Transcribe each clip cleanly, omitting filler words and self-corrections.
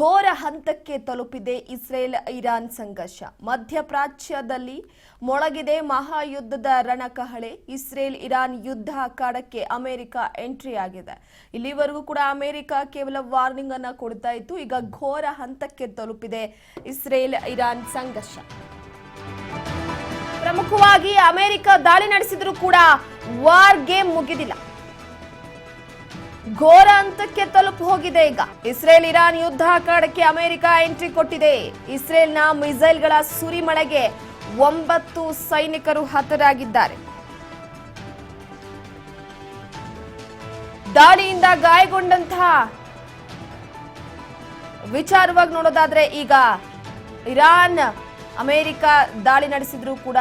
ಘೋರ ಹಂತಕ್ಕೆ ತಲುಪಿದೆ ಇಸ್ರೇಲ್ ಇರಾನ್ ಸಂಘರ್ಷ. ಮಧ್ಯಪ್ರಾಚ್ಯದಲ್ಲಿ ಮೊಳಗಿದೆ ಮಹಾಯುದ್ಧದ ರಣಕಹಳೆ. ಇಸ್ರೇಲ್ ಇರಾನ್ ಯುದ್ಧ ಅಖಾಡಕ್ಕೆ ಅಮೆರಿಕ ಎಂಟ್ರಿ ಆಗಿದೆ. ಇಲ್ಲಿವರೆಗೂ ಕೂಡ ಅಮೆರಿಕ ಕೇವಲ ವಾರ್ನಿಂಗ್ ಅನ್ನು ಕೊಡ್ತಾ ಇತ್ತು. ಈಗ ಘೋರ ಹಂತಕ್ಕೆ ತಲುಪಿದೆ ಇಸ್ರೇಲ್ ಇರಾನ್ ಸಂಘರ್ಷ. ಪ್ರಮುಖವಾಗಿ ಅಮೆರಿಕ ದಾಳಿ ನಡೆಸಿದ್ರು ಕೂಡ ವಾರ್ ಗೇಮ್ ಮುಗಿದಿಲ್ಲ. ಘೋರ ಹಂತಕ್ಕೆ ತಲುಪಿ ಹೋಗಿದೆ. ಈಗ ಇಸ್ರೇಲ್ ಇರಾನ್ ಯುದ್ಧ ಅಖಾಡಕ್ಕೆ ಅಮೆರಿಕ ಎಂಟ್ರಿ ಕೊಟ್ಟಿದೆ. ಇಸ್ರೇಲ್ನ ಮಿಸೈಲ್ಗಳ ಸುರಿಮಳೆಗೆ 9 ಸೈನಿಕರು ಹತರಾಗಿದ್ದಾರೆ. ದಾಳಿಯಿಂದ ಗಾಯಗೊಂಡಂತಹ ವಿಚಾರವಾಗಿ ನೋಡೋದಾದ್ರೆ ಈಗ ಇರಾನ್ ಅಮೆರಿಕ ದಾಳಿ ನಡೆಸಿದ್ರು ಕೂಡ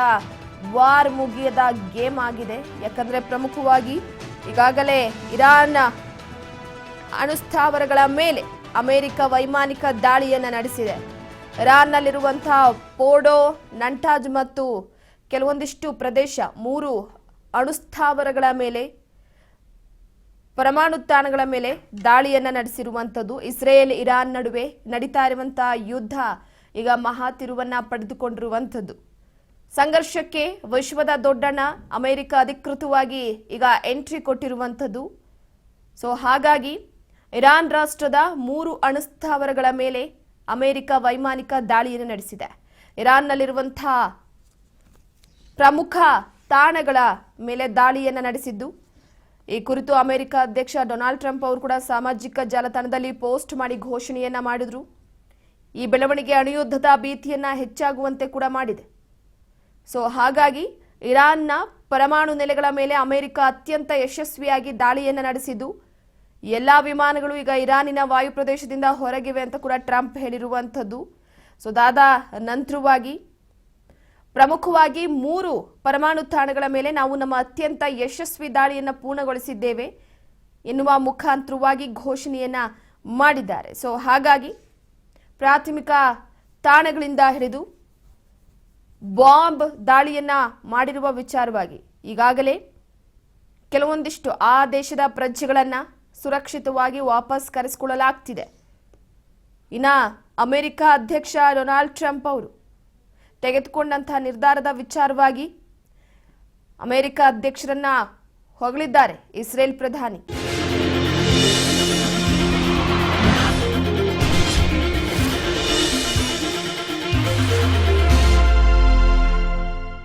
ವಾರ್ ಮುಗಿಯದ ಗೇಮ್ ಆಗಿದೆ. ಯಾಕಂದ್ರೆ ಪ್ರಮುಖವಾಗಿ ಈಗಾಗಲೇ ಇರಾನ್ ಅಣುಸ್ಥಾವರಗಳ ಮೇಲೆ ಅಮೆರಿಕ ವೈಮಾನಿಕ ದಾಳಿಯನ್ನು ನಡೆಸಿದೆ. ಇರಾನ್ನಲ್ಲಿರುವಂತಹ ಪೋಡೋ, ನಂಟಾಜ್ ಮತ್ತು ಕೆಲವೊಂದಿಷ್ಟು ಪ್ರದೇಶ 3 ಅಣುಸ್ಥಾವರಗಳ ಮೇಲೆ, ಪರಮಾಣು ತಾಣಗಳ ಮೇಲೆ ದಾಳಿಯನ್ನು ನಡೆಸಿರುವಂಥದ್ದು. ಇಸ್ರೇಲ್ ಇರಾನ್ ನಡುವೆ ನಡೀತಾ ಇರುವಂತಹ ಯುದ್ಧ ಈಗ ಮಹಾ ತಿರುವನ್ನ ಪಡೆದುಕೊಂಡಿರುವಂಥದ್ದು. ಸಂಘರ್ಷಕ್ಕೆ ವಿಶ್ವದ ದೊಡ್ಡಣ್ಣ ಅಮೆರಿಕ ಅಧಿಕೃತವಾಗಿ ಈಗ ಎಂಟ್ರಿ ಕೊಟ್ಟಿರುವಂಥದ್ದು. ಸೊ ಹಾಗಾಗಿ ಇರಾನ್ ರಾಷ್ಟ್ರದ 3 ಅಣುಸ್ಥಾವರಗಳ ಮೇಲೆ ಅಮೆರಿಕ ವೈಮಾನಿಕ ದಾಳಿಯನ್ನು ನಡೆಸಿದೆ. ಇರಾನ್ನಲ್ಲಿರುವಂತಹ ಪ್ರಮುಖ ತಾಣಗಳ ಮೇಲೆ ದಾಳಿಯನ್ನು ನಡೆಸಿದ್ದು. ಈ ಕುರಿತು ಅಮೆರಿಕ ಅಧ್ಯಕ್ಷ ಡೊನಾಲ್ಡ್ ಟ್ರಂಪ್ ಅವರು ಕೂಡ ಸಾಮಾಜಿಕ ಜಾಲತಾಣದಲ್ಲಿ ಪೋಸ್ಟ್ ಮಾಡಿ ಘೋಷಣೆಯನ್ನ ಮಾಡಿದ್ರು. ಈ ಬೆಳವಣಿಗೆ ಅಣುಯುದ್ಧದ ಭೀತಿಯನ್ನ ಹೆಚ್ಚಾಗುವಂತೆ ಕೂಡ ಮಾಡಿದೆ. ಸೊ ಹಾಗಾಗಿ ಇರಾನ್ನ ಪರಮಾಣು ನೆಲೆಗಳ ಮೇಲೆ ಅಮೆರಿಕ ಅತ್ಯಂತ ಯಶಸ್ವಿಯಾಗಿ ದಾಳಿಯನ್ನು ನಡೆಸಿದ್ದು. ಎಲ್ಲಾ ವಿಮಾನಗಳು ಈಗ ಇರಾನಿನ ವಾಯು ಪ್ರದೇಶದಿಂದ ಹೊರಗಿವೆ ಅಂತ ಕೂಡ ಟ್ರಂಪ್ ಹೇಳಿರುವಂಥದ್ದು. ಸೊ ಅದಾದ ನಂತರವಾಗಿ ಪ್ರಮುಖವಾಗಿ 3 ಪರಮಾಣು ತಾಣಗಳ ಮೇಲೆ ನಾವು ನಮ್ಮ ಅತ್ಯಂತ ಯಶಸ್ವಿ ದಾಳಿಯನ್ನು ಪೂರ್ಣಗೊಳಿಸಿದ್ದೇವೆ ಎನ್ನುವ ಮುಖಾಂತರವಾಗಿ ಘೋಷಣೆಯನ್ನ ಮಾಡಿದ್ದಾರೆ. ಸೊ ಹಾಗಾಗಿ ಪ್ರಾಥಮಿಕ ತಾಣಗಳಿಂದ ಹಿಡಿದು ಬಾಂಬ್ ದಾಳಿಯನ್ನ ಮಾಡಿರುವ ವಿಚಾರವಾಗಿ ಈಗಾಗಲೇ ಕೆಲವೊಂದಿಷ್ಟು ಆ ದೇಶದ ಪ್ರಜೆಗಳನ್ನ ಸುರಕ್ಷಿತವಾಗಿ ವಾಪಸ್ ಕರೆಸಿಕೊಳ್ಳಲಾಗ್ತಿದೆ. ಇನ್ನ ಅಮೆರಿಕ ಅಧ್ಯಕ್ಷ ಡೊನಾಲ್ಡ್ ಟ್ರಂಪ್ ಅವರು ತೆಗೆದುಕೊಂಡಂತಹ ನಿರ್ಧಾರದ ವಿಚಾರವಾಗಿ ಅಮೆರಿಕ ಅಧ್ಯಕ್ಷರನ್ನ ಹೊಗಳಿದ್ದಾರೆ ಇಸ್ರೇಲ್ ಪ್ರಧಾನಿ.